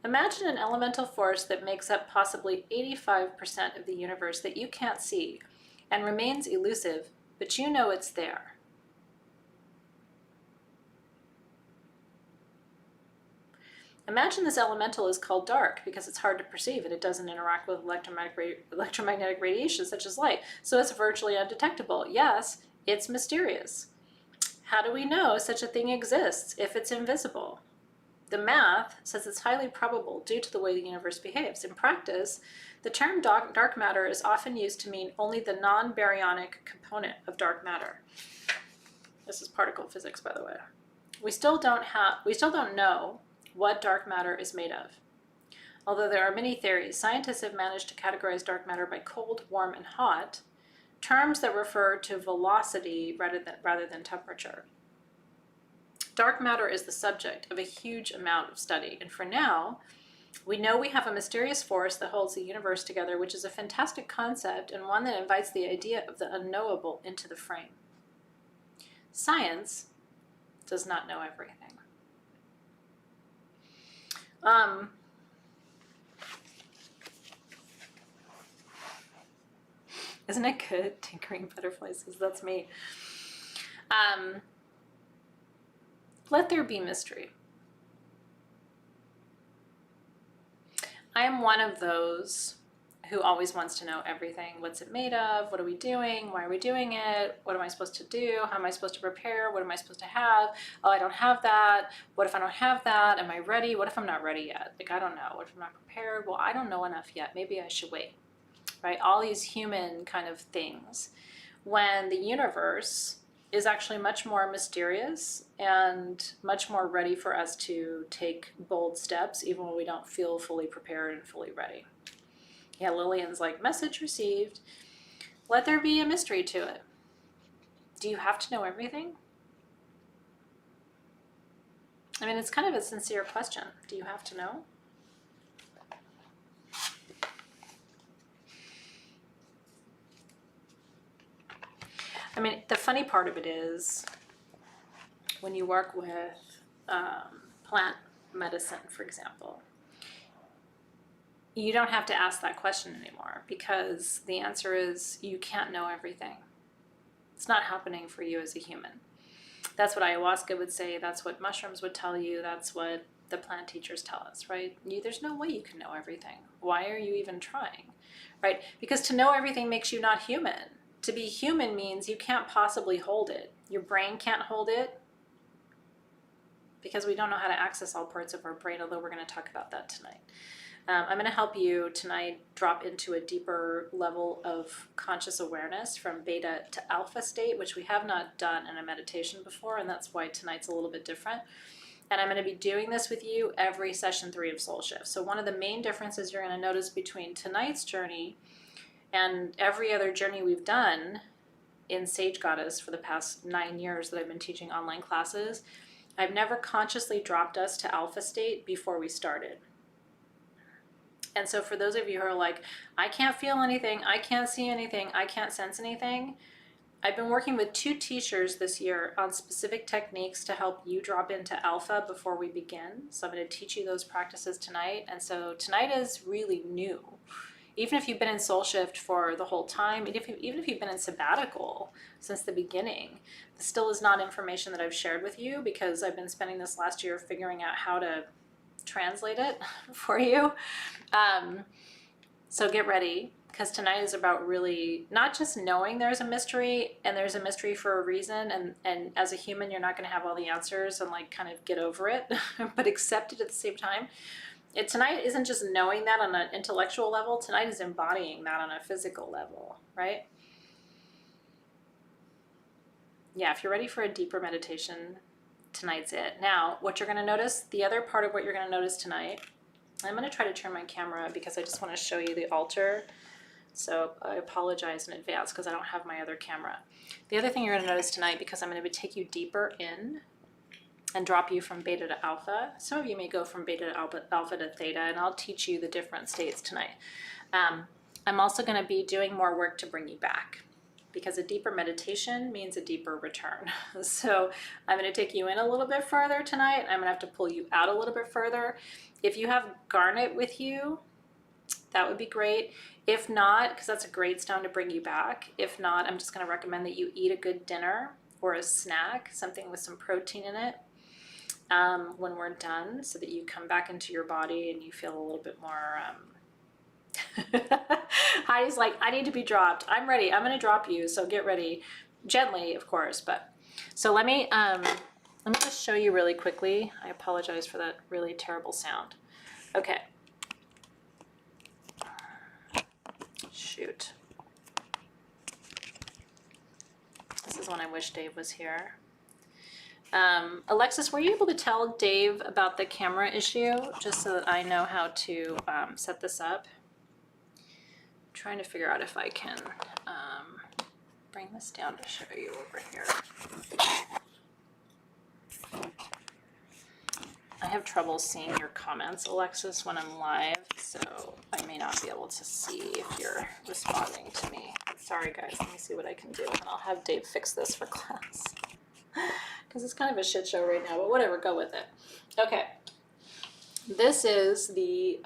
Imagine an elemental force that makes up possibly 85% of the universe that you can't see and remains elusive, but you know it's there. Imagine this elemental is called dark because it's hard to perceive and it doesn't interact with electromagnetic radiation such as light, so it's virtually undetectable. Yes, it's mysterious. How do we know such a thing exists if it's invisible? The math says it's highly probable due to the way the universe behaves. In practice, the term dark matter is often used to mean only the non-baryonic component of dark matter. This is particle physics, by the way. We still don't know what dark matter is made of. Although there are many theories, scientists have managed to categorize dark matter by cold, warm, and hot, terms that refer to velocity rather than temperature. Dark matter is the subject of a huge amount of study, and for now, we know we have a mysterious force that holds the universe together, which is a fantastic concept and one that invites the idea of the unknowable into the frame. Science does not know everything. Isn't it good? Tinkering butterflies, because that's me. Let there be mystery. I am one of those who always wants to know everything. What's it made of? What are we doing? Why are we doing it? What am I supposed to do? How am I supposed to prepare? What am I supposed to have? Oh, I don't have that. What if I don't have that? Am I ready? What if I'm not ready yet? Like, I don't know. What if I'm not prepared? Well, I don't know enough yet. Maybe I should wait, right? All these human kind of things. When the universe is actually much more mysterious and much more ready for us to take bold steps, even when we don't feel fully prepared and fully ready. Yeah, Lillian's like, message received. Let there be a mystery to it. Do you have to know everything? I mean, it's kind of a sincere question. Do you have to know? I mean, the funny part of it is when you work with plant medicine, for example, you don't have to ask that question anymore because the answer is you can't know everything. It's not happening for you as a human. That's what ayahuasca would say. That's what mushrooms would tell you. That's what the plant teachers tell us, right? There's no way you can know everything. Why are you even trying, right? Because to know everything makes you not human. To be human means you can't possibly hold it. Your brain can't hold it because we don't know how to access all parts of our brain, although we're going to talk about that tonight. I'm going to help you tonight drop into a deeper level of conscious awareness from beta to alpha state, which we have not done in a meditation before, and that's why tonight's a little bit different. And I'm going to be doing this with you every session 3 of Soul Shift. So one of the main differences you're going to notice between tonight's journey and every other journey we've done in Sage Goddess for the past 9 years that I've been teaching online classes, I've never consciously dropped us to alpha state before we started. And so for those of you who are like, I can't feel anything, I can't see anything, I can't sense anything, I've been working with 2 teachers this year on specific techniques to help you drop into alpha before we begin. So I'm going to teach you those practices tonight. And so tonight is really new. Even if you've been in Soul Shift for the whole time, even if you've been in sabbatical since the beginning, this still is not information that I've shared with you because I've been spending this last year figuring out how to translate it for you. So get ready, because tonight is about really not just knowing there's a mystery, and there's a mystery for a reason, and as a human you're not going to have all the answers and like kind of get over it, but accept it at the same time. Tonight isn't just knowing that on an intellectual level, tonight is embodying that on a physical level, right? Yeah, if you're ready for a deeper meditation, tonight's it. Now, what you're going to notice, the other part of what you're going to notice tonight, I'm going to try to turn my camera because I just want to show you the altar. So I apologize in advance because I don't have my other camera. The other thing you're going to notice tonight, because I'm going to take you deeper in and drop you from beta to alpha. Some of you may go from beta to alpha to theta, and I'll teach you the different states tonight. I'm also going to be doing more work to bring you back, because a deeper meditation means a deeper return. So I'm going to take you in a little bit further tonight. I'm going to have to pull you out a little bit further. If you have garnet with you, that would be great. If not, because that's a great stone to bring you back. If not, I'm just going to recommend that you eat a good dinner or a snack, something with some protein in it, when we're done, so that you come back into your body and you feel a little bit more... Heidi's like, I need to be dropped. I'm ready. I'm going to drop you, so get ready. Gently, of course, but... So let me just show you really quickly. I apologize for that really terrible sound. Okay. Shoot. This is when I wish Dave was here. Alexis, were you able to tell Dave about the camera issue, just so that I know how to set this up? I'm trying to figure out if I can bring this down to show you over here. I have trouble seeing your comments, Alexis, when I'm live, so I may not be able to see if you're responding to me. Sorry, guys. Let me see what I can do, and I'll have Dave fix this for class. Because it's kind of a shit show right now, but whatever, go with it. Okay. This is the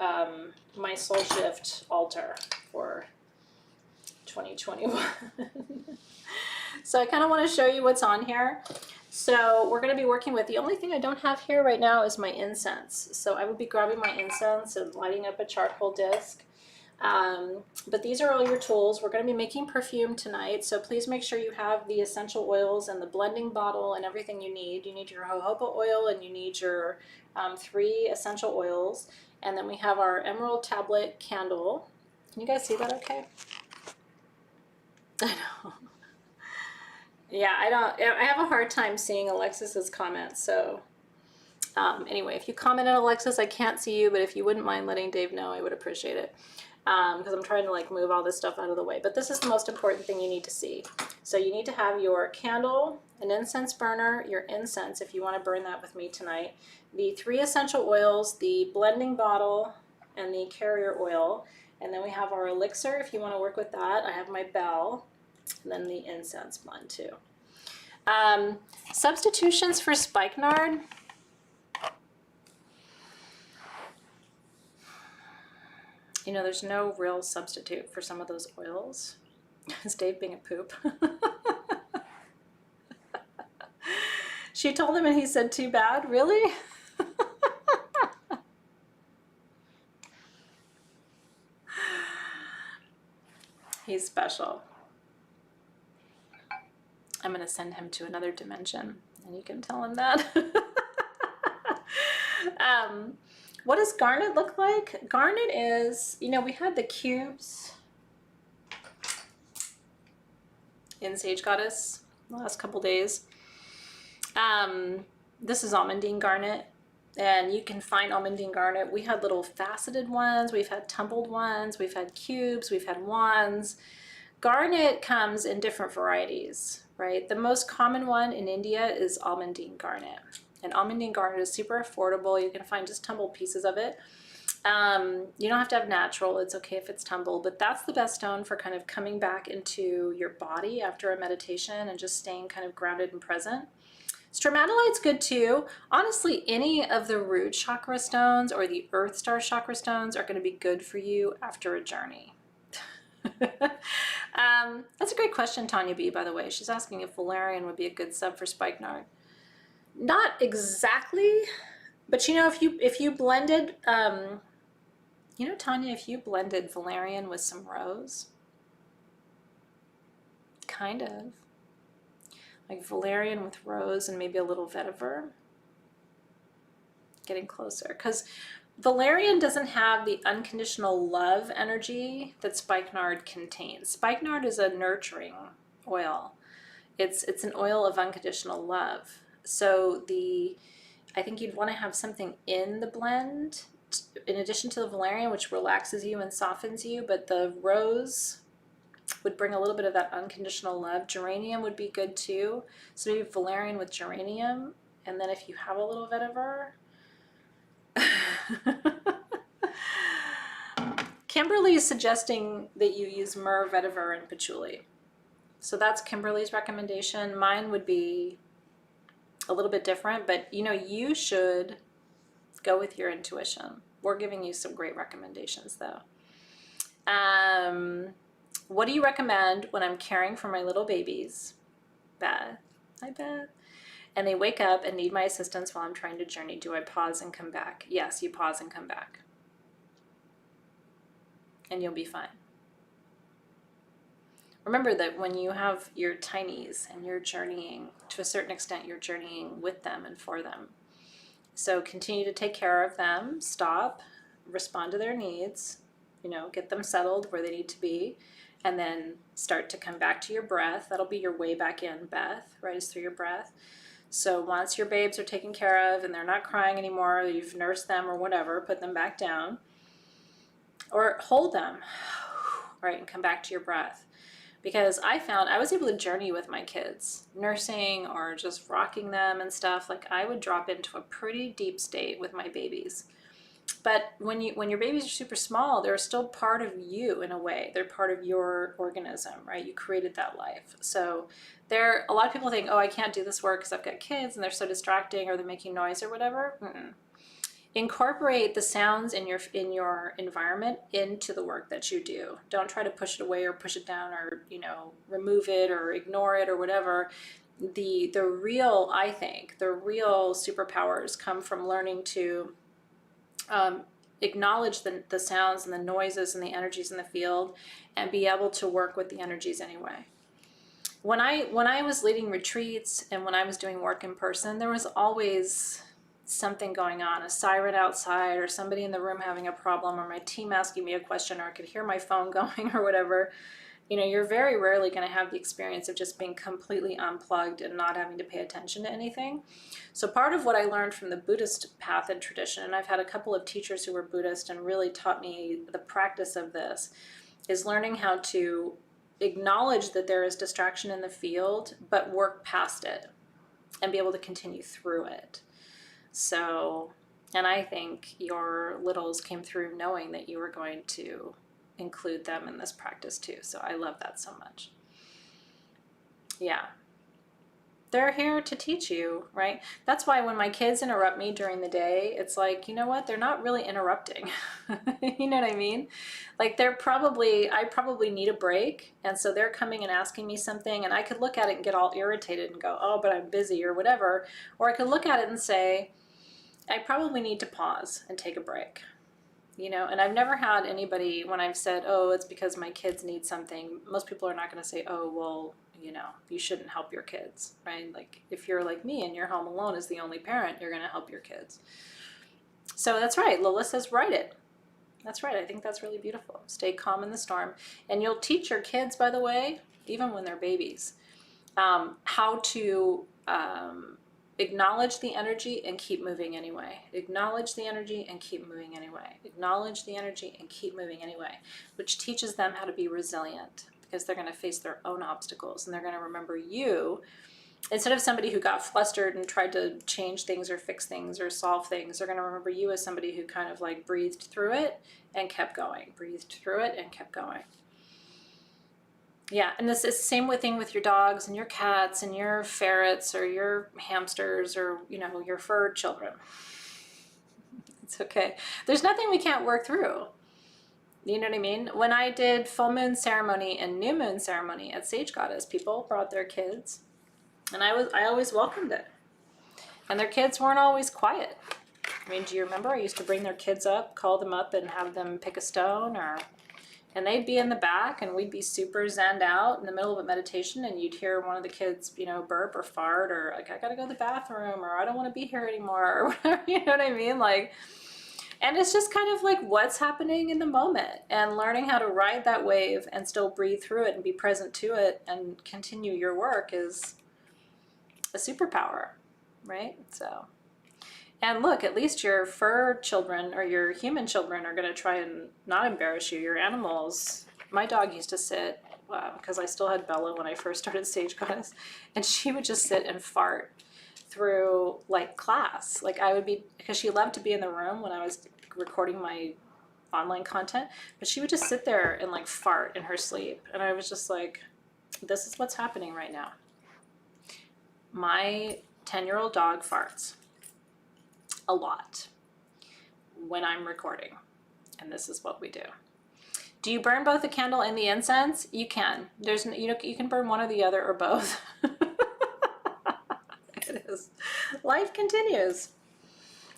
my Soul Shift altar for 2021. So I kind of want to show you what's on here. So we're going to be working with, the only thing I don't have here right now is my incense. So I would be grabbing my incense and lighting up a charcoal disc. But these are all your tools. We're going to be making perfume tonight, so please make sure you have the essential oils and the blending bottle and everything you need. You need your jojoba oil, and you need your 3 essential oils. And then we have our emerald tablet candle. Can you guys see that okay? I know. Yeah, I have a hard time seeing Alexis's comments, so anyway, if you commented, Alexis, I can't see you, but if you wouldn't mind letting Dave know, I would appreciate it, because I'm trying to like move all this stuff out of the way. But this is the most important thing you need to see. So you need to have your candle, an incense burner, your incense if you want to burn that with me tonight, the 3 essential oils, the blending bottle, and the carrier oil. And then we have our elixir if you want to work with that. I have my bell. And then the incense blend too. Substitutions for spikenard. You know, there's no real substitute for some of those oils. Is Dave being a poop? She told him and he said, too bad? Really? He's special. I'm going to send him to another dimension, and you can tell him that. What does garnet look like? Garnet is, you know, we had the cubes in Sage Goddess the last couple days. This is almandine garnet, and you can find almandine garnet. We had little faceted ones, we've had tumbled ones, we've had cubes, we've had wands. Garnet comes in different varieties, right? The most common one in India is almandine garnet. And almandine garnet is super affordable. You can find just tumbled pieces of it. You don't have to have natural. It's okay if it's tumbled, but that's the best stone for kind of coming back into your body after a meditation and just staying kind of grounded and present. Stromatolite's good too. Honestly, any of the root chakra stones or the earth star chakra stones are going to be good for you after a journey. That's a great question, Tanya B, by the way. She's asking if valerian would be a good sub for spikenard. Not exactly, but you know, if you blended, you know, Tanya, if you blended valerian with some rose, kind of, like valerian with rose and maybe a little vetiver, getting closer, because valerian doesn't have the unconditional love energy that spikenard contains. Spikenard is a nurturing oil. It's an oil of unconditional love. So I think you'd want to have something in the blend in addition to the valerian, which relaxes you and softens you, but the rose would bring a little bit of that unconditional love. Geranium would be good too. So maybe valerian with geranium, and then if you have a little vetiver. Kimberly is suggesting that you use myrrh, vetiver, and patchouli. So that's Kimberly's recommendation. Mine would be a little bit different, but you know, you should go with your intuition. We're giving you some great recommendations though. What do you recommend when I'm caring for my little babies? Beth. Hi, Beth. And they wake up and need my assistance while I'm trying to journey. Do I pause and come back? Yes, you pause and come back. And you'll be fine. Remember that when you have your tinies and you're journeying, to a certain extent, you're journeying with them and for them. So continue to take care of them, stop, respond to their needs, you know, get them settled where they need to be, and then start to come back to your breath. That'll be your way back in, Beth, right, is through your breath. So once your babes are taken care of and they're not crying anymore, you've nursed them or whatever, put them back down, or hold them, right, and come back to your breath. Because I found I was able to journey with my kids, nursing or just rocking them and stuff. Like I would drop into a pretty deep state with my babies. But when your babies are super small, they're still part of you in a way. They're part of your organism, right? You created that life. So a lot of people think, oh, I can't do this work because I've got kids and they're so distracting or they're making noise or whatever. Incorporate the sounds in your environment into the work that you do. Don't try to push it away or push it down or, you know, remove it or ignore it or whatever. The real, I think, the real superpowers come from learning to acknowledge the sounds and the noises and the energies in the field and be able to work with the energies anyway. When I was leading retreats and when I was doing work in person, there was always something going on, a siren outside or somebody in the room having a problem or my team asking me a question or I could hear my phone going or whatever. You know, you're very rarely going to have the experience of just being completely unplugged and not having to pay attention to anything. So part of what I learned from the Buddhist path and tradition, and I've had a couple of teachers who were Buddhist and really taught me the practice of this, is learning how to acknowledge that there is distraction in the field, but work past it and be able to continue through it. So, and I think your littles came through knowing that you were going to include them in this practice too. So I love that so much. Yeah. They're here to teach you, right? That's why when my kids interrupt me during the day, it's like, you know what? They're not really interrupting. You know what I mean? Like I probably need a break. And so they're coming and asking me something and I could look at it and get all irritated and go, oh, but I'm busy or whatever. Or I could look at it and say, I probably need to pause and take a break. You know, and I've never had anybody, when I've said, oh, it's because my kids need something, most people are not going to say, oh, well, you know, you shouldn't help your kids, right? Like if you're like me and you're home alone as the only parent, you're going to help your kids. So that's right. Lola says, write it. That's right. I think that's really beautiful. Stay calm in the storm. And you'll teach your kids, by the way, even when they're babies, how to acknowledge the energy and keep moving anyway. Acknowledge the energy and keep moving anyway. Acknowledge the energy and keep moving anyway, which teaches them how to be resilient because they're going to face their own obstacles and they're going to remember you. Instead of somebody who got flustered and tried to change things or fix things or solve things, they're going to remember you as somebody who kind of like breathed through it and kept going, breathed through it and kept going. Yeah, and this is the same thing with your dogs and your cats and your ferrets or your hamsters or, you know, your fur children. It's okay. There's nothing we can't work through. You know what I mean? When I did full moon ceremony and new moon ceremony at Sage Goddess, people brought their kids. And I always welcomed it. And their kids weren't always quiet. I mean, do you remember I used to bring their kids up, call them up and have them pick a stone and they'd be in the back and we'd be super zenned out in the middle of a meditation and you'd hear one of the kids, you know, burp or fart or like, I gotta go to the bathroom or I don't want to be here anymore or whatever, you know what I mean? Like, and it's just kind of like what's happening in the moment and learning how to ride that wave and still breathe through it and be present to it and continue your work is a superpower, right? So, and look, at least your fur children or your human children are going to try and not embarrass you. Your animals, my dog used to sit, because I still had Bella when I first started Sage Goddess, and she would just sit and fart through like class. Like I would be, because she loved to be in the room when I was recording my online content, but she would just sit there and like fart in her sleep. And I was just like, this is what's happening right now. My 10-year-old dog farts a lot when I'm recording, and this is what we do. Do you burn both the candle and the incense? You can. There's, you know, you can burn one or the other or both. It is. Life continues,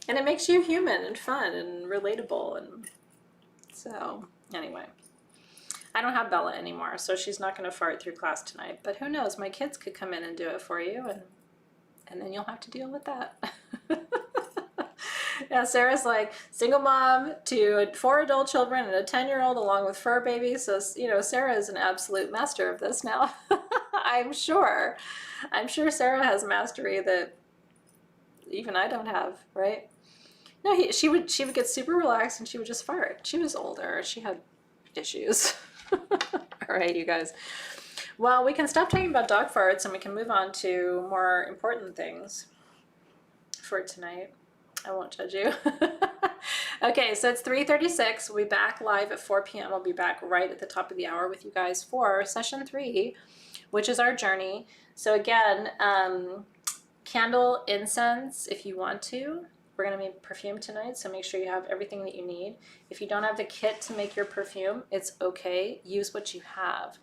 and it makes you human and fun and relatable, and so anyway. I don't have Bella anymore, so she's not going to fart through class tonight. But who knows? My kids could come in and do it for you, and then you'll have to deal with that. Yeah, Sarah's like single mom to 4 adult children and a 10-year-old along with fur babies. So, you know, Sarah is an absolute master of this now. I'm sure Sarah has mastery that even I don't have, right? No, she would get super relaxed and she would just fart. She was older. She had issues. All right, you guys. Well, we can stop talking about dog farts and we can move on to more important things for tonight. I won't judge you. Okay, so it's 3:36. We'll be back live at 4 p.m. I'll be back right at the top of the hour with you guys for session 3, which is our journey. So again, candle, incense, if you want to. We're going to make perfume tonight, so make sure you have everything that you need. If you don't have the kit to make your perfume, it's okay. Use what you have.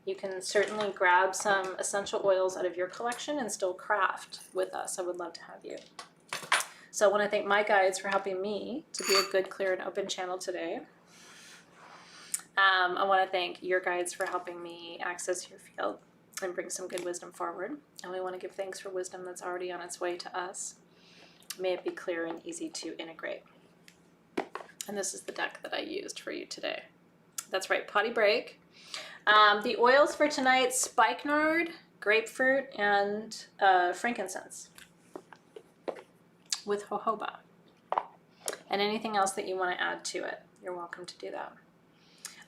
You can certainly grab some essential oils out of your collection and still craft with us. I would love to have you. So I want to thank my guides for helping me to be a good, clear, and open channel today. I want to thank your guides for helping me access your field and bring some good wisdom forward. And we want to give thanks for wisdom that's already on its way to us. May it be clear and easy to integrate. And this is the deck that I used for you today. That's right, Potty Break. The oils for tonight, spikenard, grapefruit, and frankincense with jojoba. And anything else that you want to add to it, you're welcome to do that.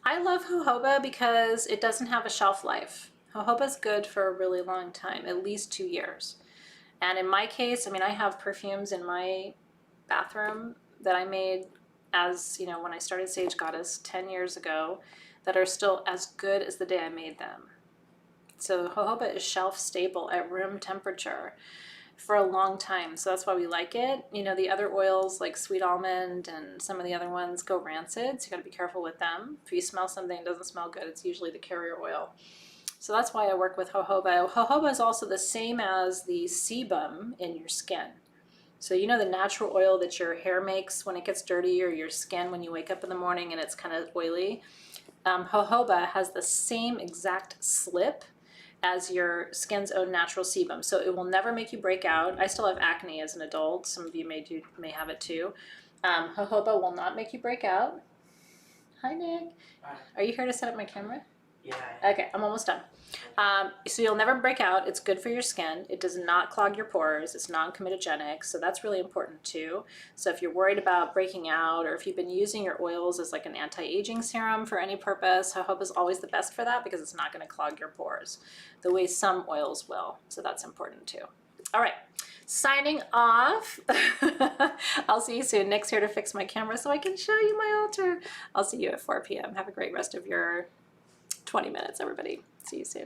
I love jojoba because it doesn't have a shelf life. Jojoba is good for a really long time, at least 2 years. And in my case, I mean, I have perfumes in my bathroom that I made as, you know, when I started Sage Goddess 10 years ago that are still as good as the day I made them. So jojoba is shelf stable at room temperature for a long time. So that's why we like it. You know, the other oils like sweet almond and some of the other ones go rancid. So you got to be careful with them. If you smell something that doesn't smell good, it's usually the carrier oil. So that's why I work with jojoba. Jojoba is also the same as the sebum in your skin. So you know the natural oil that your hair makes when it gets dirty, or your skin when you wake up in the morning and it's kind of oily? Jojoba has the same exact slip as your skin's own natural sebum. So it will never make you break out. I still have acne as an adult. Some of you may have it too. Jojoba will not make you break out. Hi, Nick. Hi. Are you here to set up my camera? Yeah. Okay, I'm almost done. So you'll never break out. It's good for your skin. It does not clog your pores. It's non-comedogenic, so that's really important too. So if you're worried about breaking out, or if you've been using your oils as like an anti-aging serum for any purpose, jojoba is always the best for that because it's not going to clog your pores the way some oils will. So that's important too. All right, signing off. I'll see you soon. Nick's here to fix my camera so I can show you my altar. I'll see you at 4 p.m. Have a great rest of your 20 minutes, everybody. See you soon.